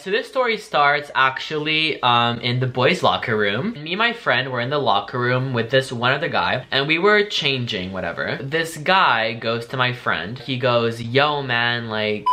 So this story starts actually in the boys' locker room. Me and my friend were in the locker room with this one other guy, and we were changing, whatever. This guy goes to my friend. He goes, yo man, like...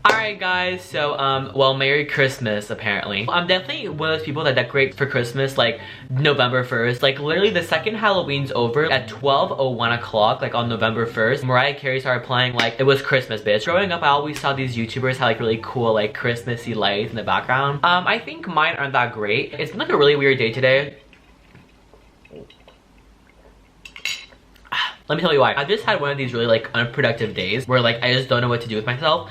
Alright guys, so well, Merry Christmas apparently. I'm definitely one of those people that decorate for Christmas like November 1st. Like literally the second Halloween's over at 12:01 o'clock, like on November 1st, Mariah Carey started playing like it was Christmas, bitch. Growing up, I always saw these YouTubers have like really cool like Christmassy lights in the background. I think mine aren't that great. It's been like a really weird day today. Let me tell you why. I just had one of these really like unproductive days where like I just don't know what to do with myself.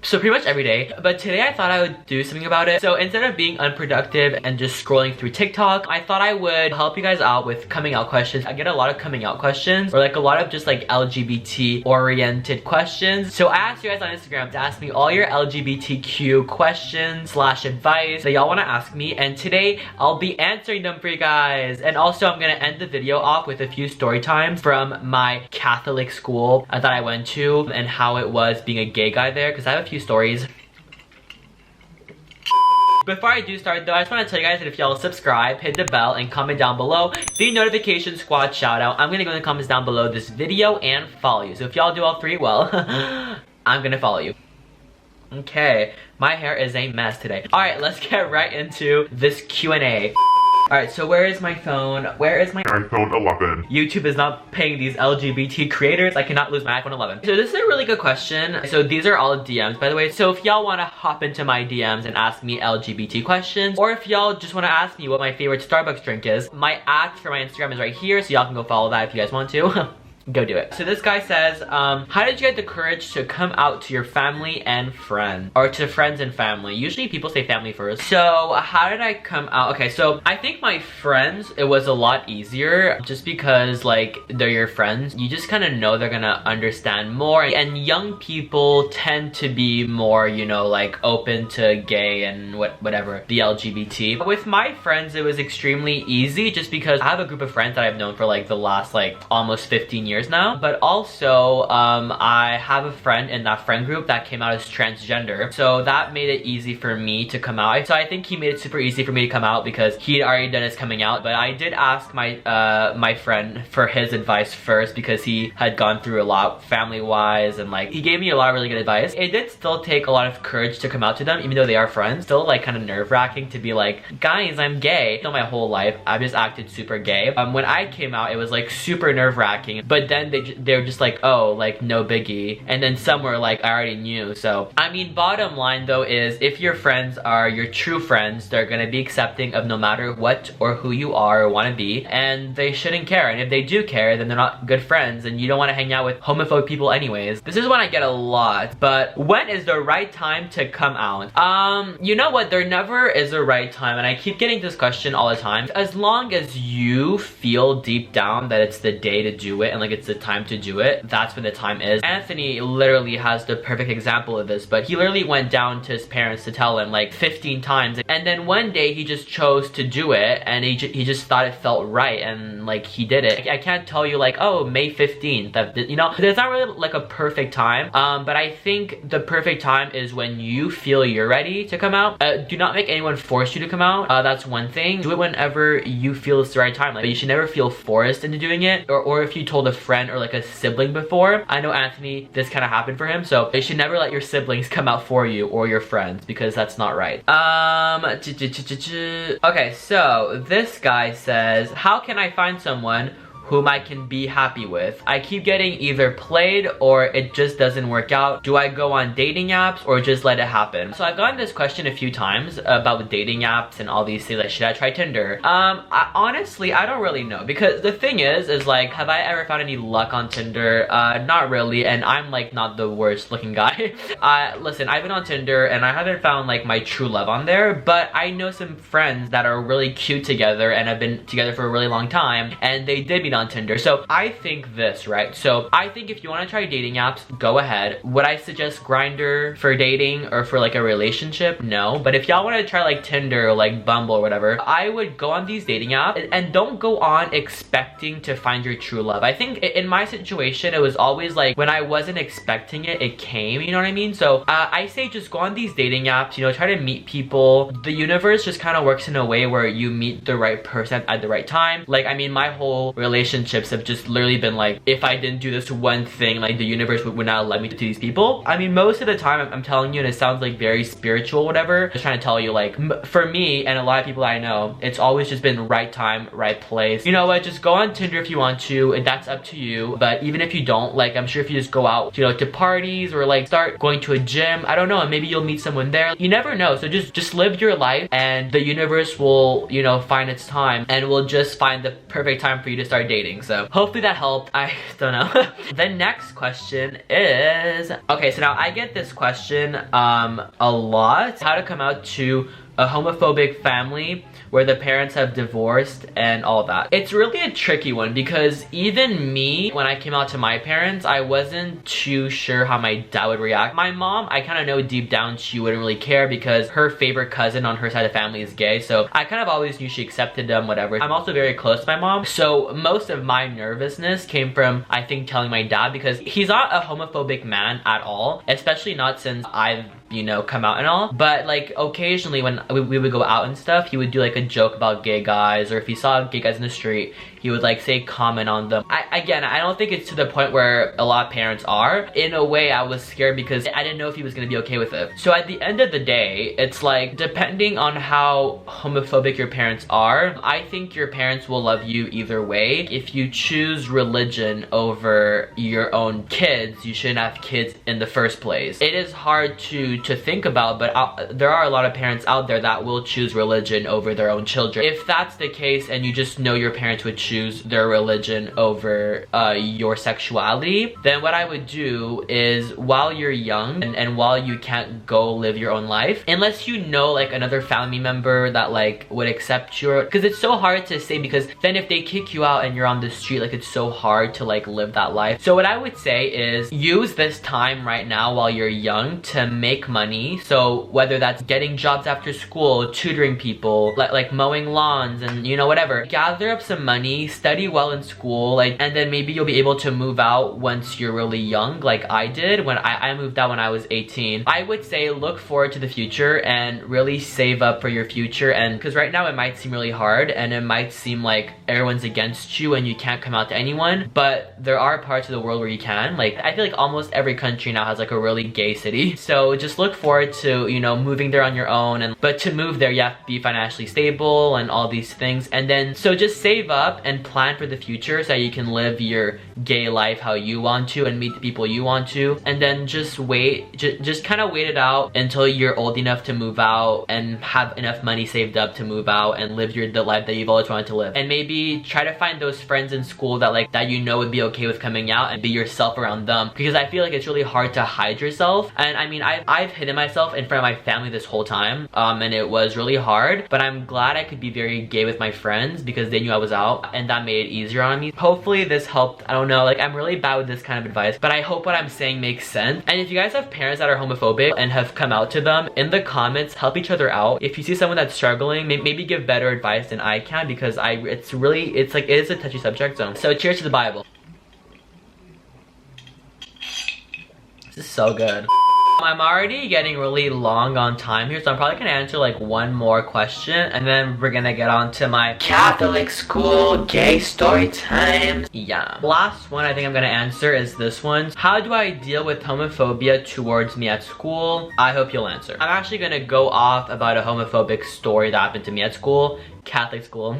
So pretty much every day. But today I thought I would do something about it. So instead of being unproductive and just scrolling through TikTok, I thought I would help you guys out with coming out questions. I get a lot of coming out questions, or like a lot of just like LGBT oriented questions. So I asked you guys on Instagram to ask me all your LGBTQ questions / advice that y'all want to ask me, and today I'll be answering them for you guys. And also I'm gonna end the video off with a few story times from my Catholic school that I went to and how it was being a gay guy there, because I have a few stories. Before I do start though, I just want to tell you guys that if y'all subscribe, hit the bell, and comment down below the notification squad shout out, I'm gonna go in the comments down below this video and follow you. So if y'all do all three, well, I'm gonna follow you. Okay, my hair is a mess today. Alright, let's get right into this Q&A. Alright, so where is my phone? Where is my iPhone 11? YouTube is not paying these LGBT creators. I cannot lose my iPhone 11. So this is a really good question. So these are all DMs, by the way. So if y'all want to hop into my DMs and ask me LGBT questions, or if y'all just want to ask me what my favorite Starbucks drink is, my @ for my Instagram is right here, so y'all can go follow that if you guys want to. Go do it. So this guy says, how did you get the courage to come out to your family and friends? Or to friends and family. Usually people say family first. So how did I come out? Okay, so I think my friends, it was a lot easier just because like they're your friends. You just kind of know they're gonna understand more. And young people tend to be more, you know, like open to gay and whatever, the LGBT. With my friends, it was extremely easy just because I have a group of friends that I've known for like the last like almost 15 years now, but also I have a friend in that friend group that came out as transgender, so that made it easy for me to come out. So I think he made it super easy for me to come out because he had already done his coming out. But I did ask my my friend for his advice first because he had gone through a lot family wise, and like he gave me a lot of really good advice. It did still take a lot of courage to come out to them, even though they are friends. Still like kind of nerve-wracking to be like, guys, I'm gay. So my whole life I've just acted super gay. When I came out, it was like super nerve-wracking, but then they're just like, oh, like no biggie. And then some were like, I already knew. So I mean, bottom line though is if your friends are your true friends, they're gonna be accepting of no matter what or who you are or want to be, and they shouldn't care. And if they do care, then they're not good friends, and you don't want to hang out with homophobic people anyways. This is one I get a lot. But when is the right time to come out? You know what, there never is a right time, and I keep getting this question all the time. As long as you feel deep down that it's the day to do it and like it's the time to do it, that's when the time is. Anthony literally has the perfect example of this, but he literally went down to his parents to tell him like 15 times, and then one day he just chose to do it, and he just thought it felt right, and like he did it. I can't tell you like, oh, May 15th, that, you know, there's not really like a perfect time, but I think the perfect time is when you feel you're ready to come out. Do not make anyone force you to come out. That's one thing. Do it whenever you feel it's the right time. Like, you should never feel forced into doing it, or if you told a friend or like a sibling before. I know Anthony, this kind of happened for him, so you should never let your siblings come out for you or your friends, because that's not right. Okay, so this guy says, how can I find someone whom I can be happy with? I keep getting either played or it just doesn't work out. Do I go on dating apps or just let it happen? So I've gotten this question a few times about dating apps and all these things, like should I try Tinder? Honestly, I don't really know, because the thing is like, have I ever found any luck on Tinder? Not really, and I'm like not the worst looking guy. Listen, I've been on Tinder and I haven't found like my true love on there, but I know some friends that are really cute together and have been together for a really long time, and they did meet on Tinder. So I think this, right? So I think if you want to try dating apps, go ahead. Would I suggest Grindr for dating or for like a relationship? No. But if y'all want to try like Tinder or like Bumble or whatever, I would go on these dating apps and don't go on expecting to find your true love. I think in my situation, it was always like when I wasn't expecting it, it came, you know what I mean? So I say just go on these dating apps, you know, try to meet people. The universe just kind of works in a way where you meet the right person at the right time. Like, I mean, my whole relationships have just literally been like, if I didn't do this one thing, like the universe would not let me to these people. I mean, most of the time I'm telling you, and it sounds like very spiritual, whatever, just trying to tell you, like, for me and a lot of people I know, it's always just been right time, right place. You know what, just go on Tinder if you want to, and that's up to you. But even if you don't, like, I'm sure if you just go out, you know, to parties or like start going to a gym, I don't know, and maybe you'll meet someone there. You never know. So just live your life, and the universe will, you know, find its time and will just find the perfect time for you to start dating. So hopefully that helped. I don't know. The next question is, okay, so now I get this question a lot. How to come out to a homophobic family where the parents have divorced and all that. It's really a tricky one because even me, when I came out to my parents, I wasn't too sure how my dad would react. My mom, I kind of know deep down she wouldn't really care because her favorite cousin on her side of the family is gay, so I kind of always knew she accepted them, whatever. I'm also very close to my mom, so most of my nervousness came from, I think, telling my dad, because he's not a homophobic man at all, especially not since I've, you know, come out and all. But like occasionally when we would go out and stuff, he would do like a joke about gay guys, or if he saw gay guys in the street, he would like say comment on them. Again, I don't think it's to the point where a lot of parents are. In a way, I was scared because I didn't know if he was gonna be okay with it. So at the end of the day, it's like, depending on how homophobic your parents are, I think your parents will love you either way. If you choose religion over your own kids, you shouldn't have kids in the first place. It is hard to think about, but there are a lot of parents out there that will choose religion over their own children. If that's the case and you just know your parents would choose their religion over your sexuality, then what I would do is, while you're young and while you can't go live your own life, unless you know like another family member that like would accept your, because it's so hard to say, because then if they kick you out and you're on the street, like it's so hard to like live that life. So what I would say is use this time right now while you're young to make money. So whether that's getting jobs after school, tutoring people, like mowing lawns, and you know, whatever, gather up some money, study well in school, like, and then maybe you'll be able to move out once you're really young, like I did when I moved out when I was 18. I would say look forward to the future and really save up for your future, and because right now it might seem really hard and it might seem like everyone's against you and you can't come out to anyone, but there are parts of the world where you can. Like, I feel like almost every country now has like a really gay city, so just look forward to, you know, moving there on your own. But to move there, you have to be financially stable and all these things. And then, so just save up and plan for the future so that you can live your gay life how you want to and meet the people you want to. And then just wait, just kind of wait it out until you're old enough to move out and have enough money saved up to move out and live the life that you've always wanted to live. And maybe try to find those friends in school that like, that you know would be okay with coming out, and be yourself around them, because I feel like it's really hard to hide yourself. And I mean, I've hidden myself in front of my family this whole time, and it was really hard, but I'm glad I could be very gay with my friends because they knew I was out, and that made it easier on me. Hopefully this helped. I don't know, like, I'm really bad with this kind of advice, but I hope what I'm saying makes sense. And if you guys have parents that are homophobic and have come out to them, in the comments, help each other out. If you see someone that's struggling, maybe give better advice than I can, because it's like, it is a touchy subject. So cheers to the Bible. This is so good. I'm already getting really long on time here, so I'm probably gonna answer like one more question, and then we're gonna get on to my Catholic school gay story time. Yeah. Last one I think I'm gonna answer is this one. How do I deal with homophobia towards me at school? I hope you'll answer. I'm actually gonna go off about a homophobic story that happened to me at school. Catholic school.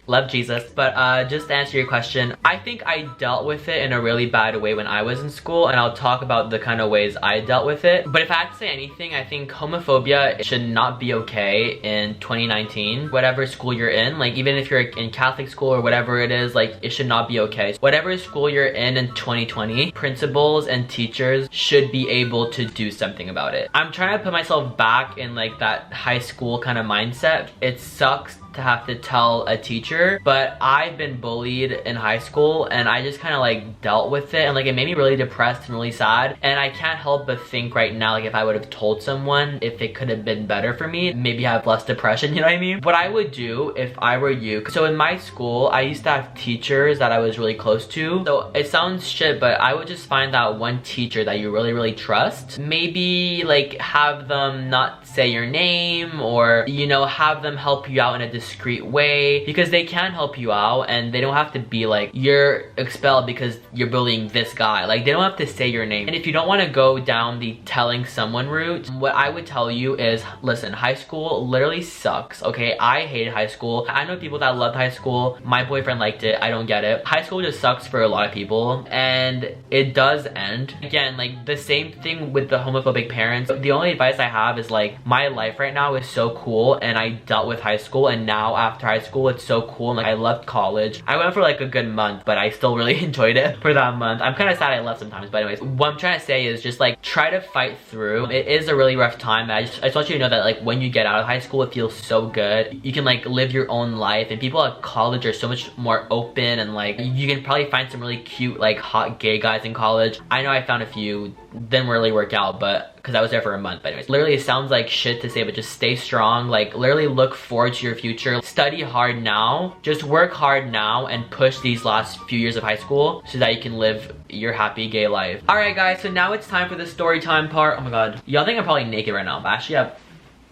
Love Jesus. But just to answer your question, I think I dealt with it in a really bad way when I was in school, and I'll talk about the kind of ways I dealt with it. But if I had to say anything, I think homophobia should not be okay in 2019. Whatever school you're in, like even if you're in Catholic school or whatever it is, like it should not be okay. Whatever school you're in 2020, principals and teachers should be able to do something about it. I'm trying to put myself back in like that high school kind of mindset. It sucks to have to tell a teacher, but I've been bullied in high school and I just kind of like dealt with it, and like it made me really depressed and really sad, and I can't help but think right now, like if I would have told someone, if it could have been better for me, maybe have less depression, you know what I mean? What I would do if I were you, so in my school I used to have teachers that I was really close to, so it sounds shit, but I would just find that one teacher that you really trust, maybe like have them not say your name, or you know, have them help you out in a discreet way, because they can help you out and they don't have to be like you're expelled because you're bullying this guy. Like they don't have to say your name. And if you don't want to go down the telling someone route, what I would tell you is, listen, high school literally sucks, okay? I hated high school. I know people that loved high school. My boyfriend liked it. I don't get it. High school just sucks for a lot of people, and it does end. Again, like the same thing with the homophobic parents. The only advice I have is like, my life right now is so cool, and I dealt with high school, and now after high school it's so cool, and like I loved college. I went for like a good month, but I still really enjoyed it for that month. I'm kind of sad I left sometimes, but anyways, what I'm trying to say is just like try to fight through. It is a really rough time. I just want you to know that like when you get out of high school, it feels so good. You can like live your own life, and people at college are so much more open, and like you can probably find some really cute like hot gay guys in college. I know I found a few, didn't really work out, but because I was there for a month. But anyways, literally it sounds like shit to say, but just stay strong. Like literally look forward to your future. Study hard now, just work hard now, and push these last few years of high school so that you can live your happy gay life. Alright guys, so now it's time for the story time part. Oh my god, y'all think I'm probably naked right now, but actually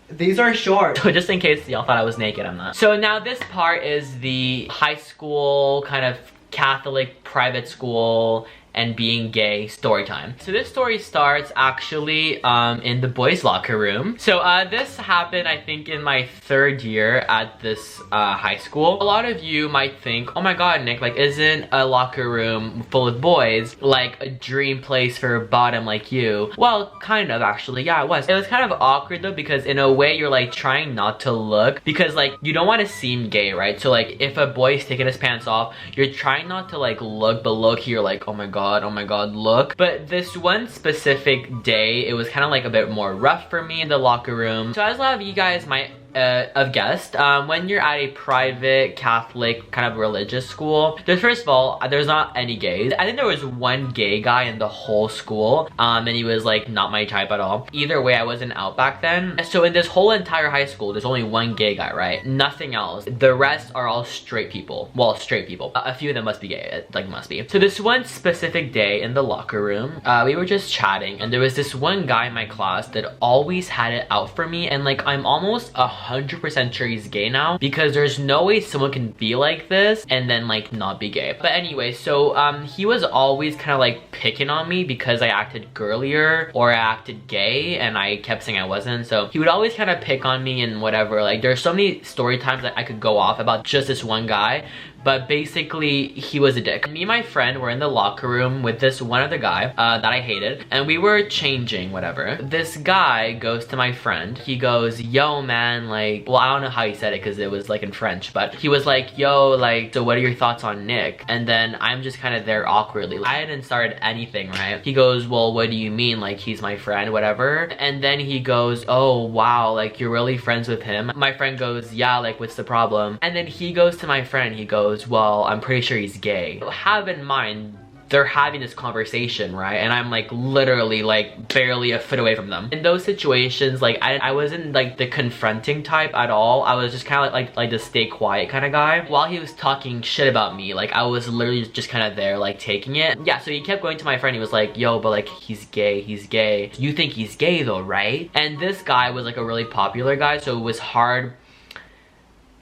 these are short. So just in case y'all thought I was naked, I'm not. So now this part is the high school kind of Catholic private school and being gay story time. So this story starts actually in the boys' locker room. So this happened, I think, in my 3rd year at this high school. A lot of you might think, oh my god, Nick, like isn't a locker room full of boys like a dream place for a bottom like you? Well, kind of actually, yeah, it was. It was kind of awkward though, because in a way you're like trying not to look, because like you don't want to seem gay, right? So like if a boy's taking his pants off, you're trying not to like look, but low-key you're like, oh my god, look. But this one specific day, it was kind of like a bit more rough for me in the locker room. So as a lot of you guys might have guessed, when you're at a private Catholic kind of religious school, first of all, there's not any gays. I think there was one gay guy in the whole school, and he was like not my type at all. Either way, I wasn't out back then. So in this whole entire high school, there's only one gay guy, right? Nothing else. The rest are all straight people. Well, straight people. A few of them must be gay, like must be. So this one specific day in the locker room, we were just chatting, and there was this one guy in my class that always had it out for me, and like I'm almost 100% sure he's gay now, because there's no way someone can be like this and then like not be gay. But anyway, so he was always kind of like picking on me because I acted girlier or I acted gay, and I kept saying I wasn't. So he would always kind of pick on me and whatever. Like there's so many story times that I could go off about just this one guy, but basically he was a dick. Me and my friend were in the locker room with this one other guy that I hated, and we were changing, whatever. This guy goes to my friend. He goes, yo man, like, well, I don't know how he said it because it was like in French, but he was like, yo, like, so what are your thoughts on Nick? And then I'm just kind of there awkwardly. I hadn't started anything, right? He goes, well, what do you mean? Like, he's my friend, whatever. And then he goes, oh wow, like you're really friends with him? My friend goes, yeah, like what's the problem? And then he goes to my friend, he goes, well, I'm pretty sure he's gay. Have in mind, they're having this conversation, right? And I'm like literally like barely a foot away from them. In those situations, like I wasn't like the confronting type at all. I was just kind of like the stay quiet kind of guy. While he was talking shit about me, like I was literally just kind of there like taking it. Yeah, so he kept going to my friend. He was like, yo, but like he's gay, he's gay. You think he's gay though, right? And this guy was like a really popular guy, so it was hard.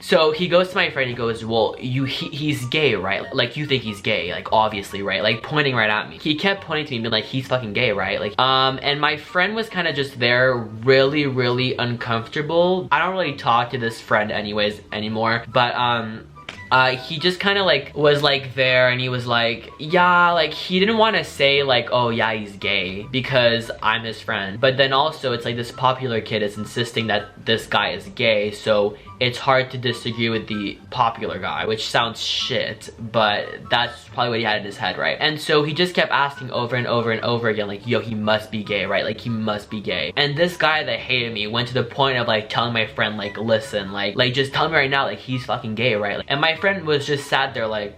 So he goes to my friend, he goes, well, he's gay, right? Like, you think he's gay, like, obviously, right? Like, pointing right at me. He kept pointing to me and being like, he's fucking gay, right? Like, and my friend was kind of just there, really uncomfortable. I don't really talk to this friend anyways, anymore, but, he just kind of like was like there, and he was like, yeah, like he didn't want to say like, oh yeah, he's gay because I'm his friend. But then also it's like this popular kid is insisting that this guy is gay, so it's hard to disagree with the popular guy, which sounds shit, but that's probably what he had in his head, right? And so he just kept asking over and over and over again, like, yo, he must be gay, right? Like, he must be gay. And this guy that hated me went to the point of like telling my friend, like, listen, like just tell me right now, like, he's fucking gay, right? And my friend was just sat there like,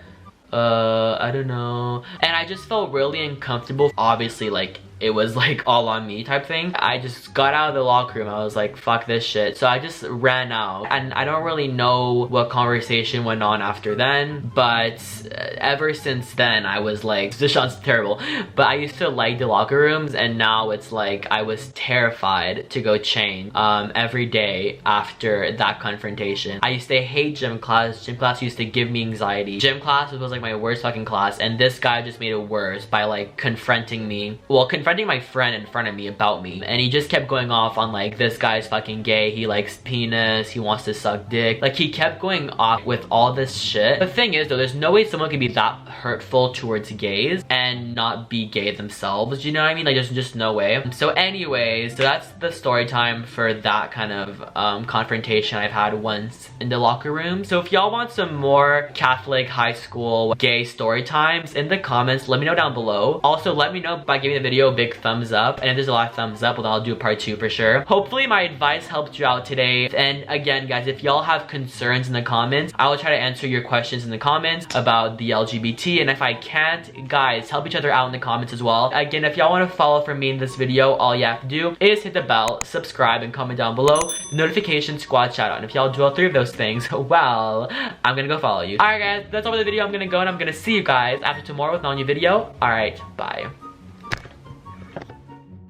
I don't know. And I just felt really uncomfortable. Obviously, like, it was like all on me type thing. I just got out of the locker room. I was like, fuck this shit. So I just ran out, and I don't really know what conversation went on after then, but ever since then I was like, this sounds terrible, but I used to like the locker rooms, and now it's like I was terrified to go change every day after that confrontation. I used to hate gym class. Gym class used to give me anxiety. Gym class was like my worst fucking class, and this guy just made it worse by like confronting me. Well, confronting my friend in front of me about me, and he just kept going off on like, this guy's fucking gay, he likes penis, he wants to suck dick. Like, he kept going off with all this shit. The thing is though, there's no way someone can be that hurtful towards gays and not be gay themselves, you know what I mean? Like, there's just no way. So anyways, so that's the story time for that kind of confrontation I've had once in the locker room. So if y'all want some more Catholic high school gay story times, in the comments let me know down below. Also let me know by giving the video a big thumbs up, and if there's a lot of thumbs up, well, I'll do a part 2 for sure. Hopefully my advice helped you out today. And again guys, if y'all have concerns in the comments, I will try to answer your questions in the comments about the LGBT, and if I can't, guys, help each other out in the comments as well. Again, if y'all want to follow from me in this video, all you have to do is hit the bell, subscribe, and comment down below notification squad shout out. And if y'all do all 3 of those things, well, I'm gonna go follow you. Alright guys, that's all for the video. I'm gonna go, and I'm gonna see you guys after tomorrow with an all new video. Alright, bye.